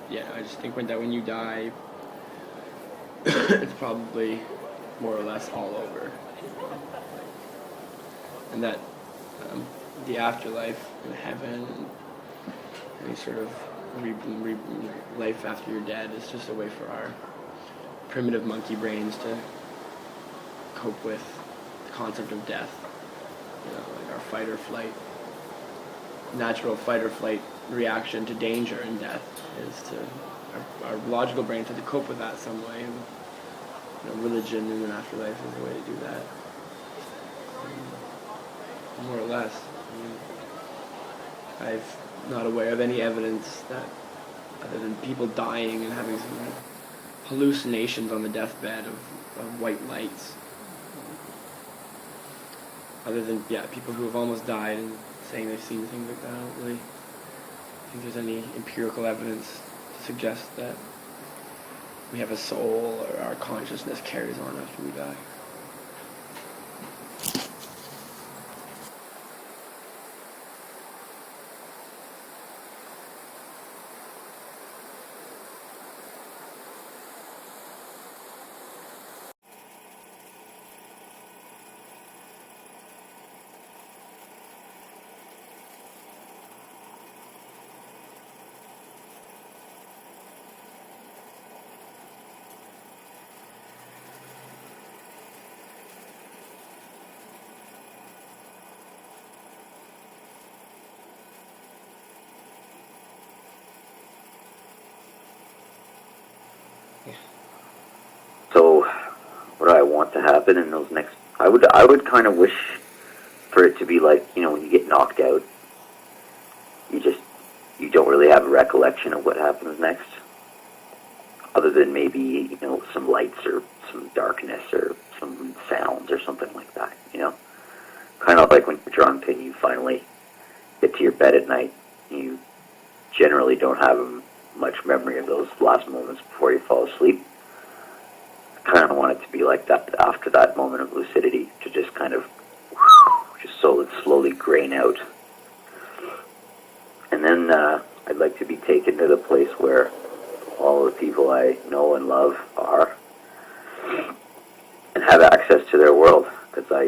Yeah, I just think when you die, it's probably more or less all over, and that the afterlife and heaven and any sort of life after you're dead is just a way for our primitive monkey brains to cope with the concept of death. Like our fight or flight, natural fight or flight reaction to danger and death is to our logical brains have to cope with that some way. And religion in an afterlife is a way to do that. More or less. I'm not aware of any evidence that, other than people dying and having some hallucinations on the deathbed of white lights. Other than, people who have almost died and saying they've seen things like that, I don't really think there's any empirical evidence to suggest that we have a soul or our consciousness carries on after we die. So, what I want to happen in those next, I would kind of wish for it to be like, when you get knocked out, you don't really have a recollection of what happens next, other than maybe, some lights or some darkness or some sounds or something like that, kind of like when you're drunk and you finally get to your bed at night, you generally don't have much memory of those last moments before you fall asleep. I kind of want it to be like that after that moment of lucidity, to just kind of, just slowly grain out. And then I'd like to be taken to the place where all the people I know and love are, and have access to their world, because I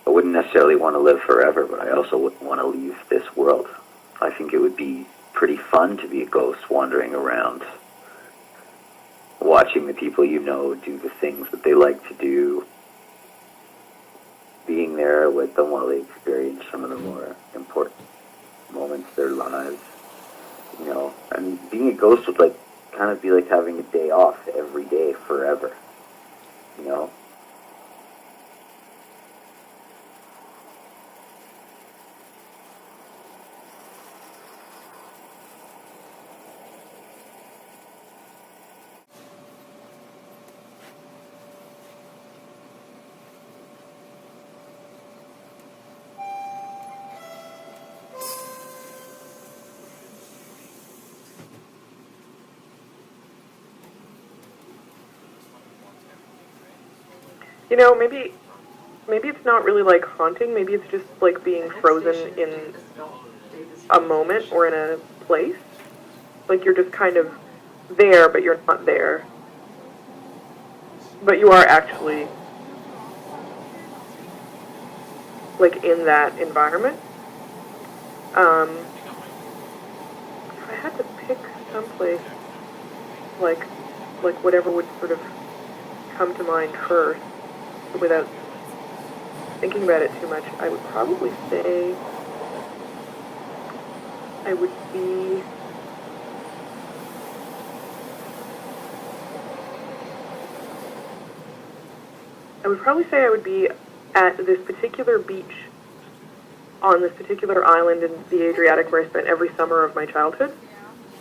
wouldn't necessarily want to live forever, but I also wouldn't want to leave this world. I think it would be pretty fun to be a ghost wandering around, watching the people do the things that they like to do, being there with them while they experience some of the more important moments of their lives. And being a ghost would kind of be like having a day off every day forever. Maybe it's not really like haunting. Maybe it's just like being frozen in a moment or in a place. Like you're just kind of there, but you're not there. But you are actually like in that environment. If I had to pick someplace, like whatever would sort of come to mind first, without thinking about it too much, I would probably say I would be at this particular beach on this particular island in the Adriatic where I spent every summer of my childhood.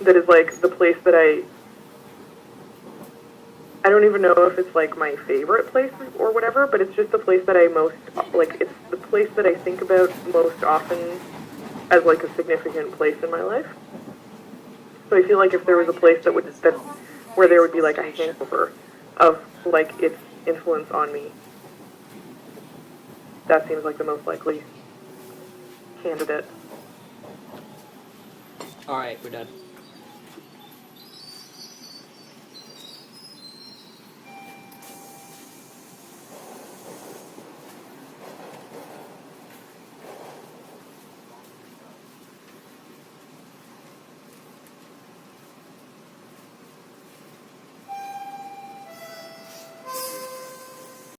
That is like the place that I don't even know if it's like my favorite place or whatever, but it's just the place that I most, like, it's the place that I think about most often as like a significant place in my life. So I feel like if there was a place where there would be like a hangover of like its influence on me, that seems like the most likely candidate. All right, we're done.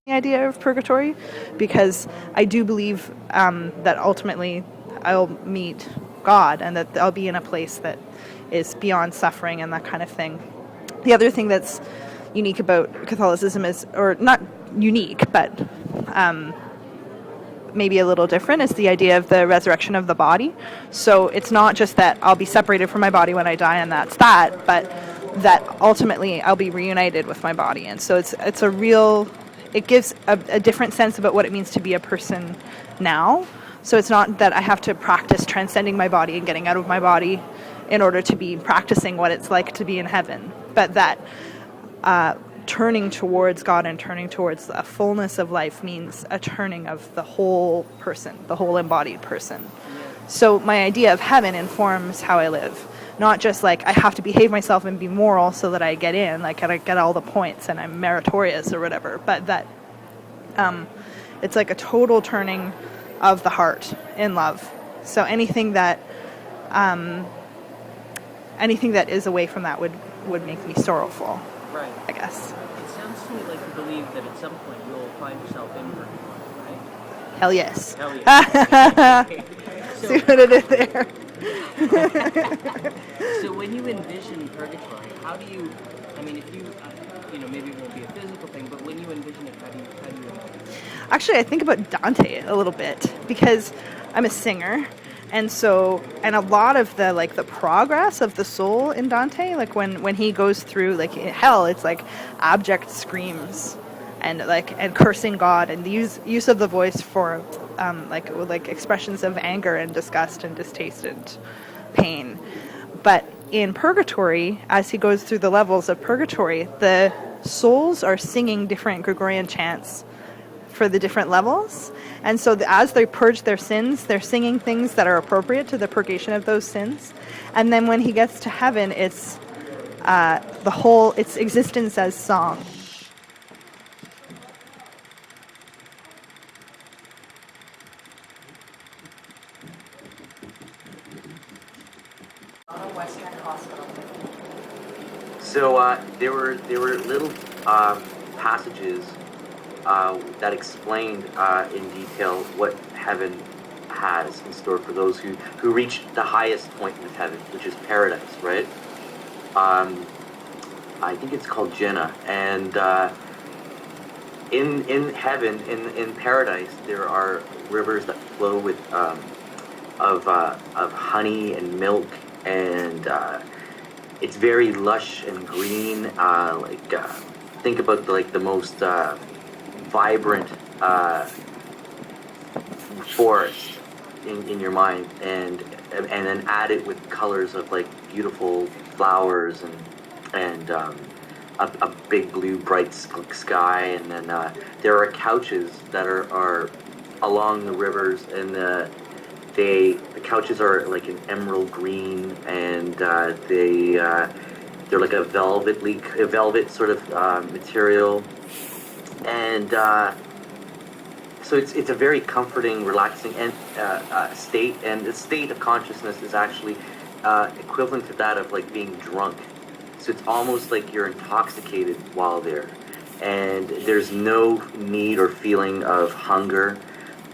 The idea of purgatory, because I do believe that ultimately I'll meet God and that I'll be in a place that is beyond suffering and that kind of thing. The other thing that's unique about Catholicism is, or not unique, but maybe a little different, is the idea of the resurrection of the body. So it's not just that I'll be separated from my body when I die and that's that, but that ultimately I'll be reunited with my body. And so it's a real, it gives a different sense about what it means to be a person now. So it's not that I have to practice transcending my body and getting out of my body in order to be practicing what it's like to be in heaven, but that turning towards God and turning towards a fullness of life means a turning of the whole person, the whole embodied person. So my idea of heaven informs how I live. Not just like I have to behave myself and be moral so that I get in, like I get all the points and I'm meritorious or whatever, but that it's like a total turning of the heart in love. So anything that is away from that would make me sorrowful. Right. I guess. It sounds to me like you believe that at some point you'll find yourself in purgatory, right? Hell yes. Hell yeah. See what I did there? So when you envision purgatory, how do you, I mean, if you, maybe it won't be a physical thing, but when you envision it, how do you envision it? Actually, I think about Dante a little bit because I'm a singer. And so, and a lot of the progress of the soul in Dante, like when he goes through like hell, it's like abject screams and cursing God and the use of the voice for like expressions of anger and disgust and distaste and pain. But in purgatory, as he goes through the levels of purgatory, the souls are singing different Gregorian chants for the different levels. And so as they purge their sins, they're singing things that are appropriate to the purgation of those sins. And then when he gets to heaven, it's its existence as song. So there were little passages that explained in detail what heaven has in store for those who reach the highest point of heaven, which is paradise, right? I think it's called Jannah, and in heaven, in paradise, there are rivers that flow with of honey and milk, and it's very lush and green. Think about the most vibrant forest in your mind, and then add it with colors of like beautiful flowers and a big blue bright sky, and then there are couches that are along the rivers, and the couches are like an emerald green, and they're like a velvet sort of material, and so it's a very comforting, relaxing and state, and the state of consciousness is actually equivalent to that of like being drunk. So it's almost like you're intoxicated while there, and there's no need or feeling of hunger,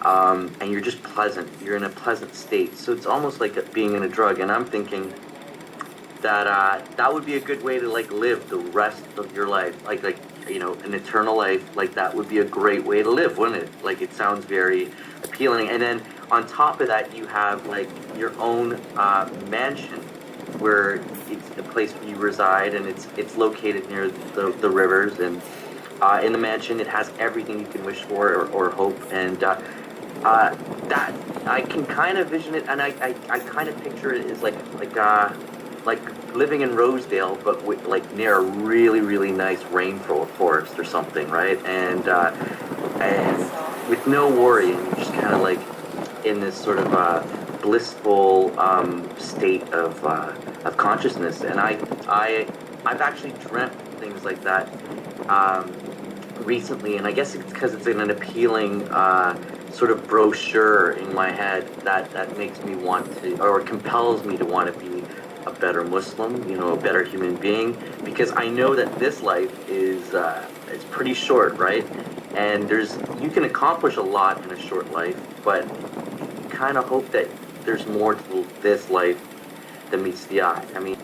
and you're just pleasant. You're in a pleasant state. So it's almost like being in a drug. And I'm thinking that that would be a good way to like live the rest of your life, like an eternal life. Like that would be a great way to live, wouldn't it? Like it sounds very appealing. And then on top of that, you have like your own mansion, where it's the place where you reside, and it's located near the rivers, and in the mansion it has everything you can wish for or hope, and that I can kind of vision it, and I kind of picture it as like living in Rosedale, but with, like near a really really nice rainforest or something, right? And with no worry, and you're just kind of like in this sort of blissful state of consciousness, and I've actually dreamt things like that recently, and I guess it's because it's in an appealing sort of brochure in my head that makes me want to, or compels me to want to be a better Muslim, a better human being, because I know that this life is it's pretty short, right? And you can accomplish a lot in a short life, but you kind of hope that there's more to this life than meets the eye. I mean,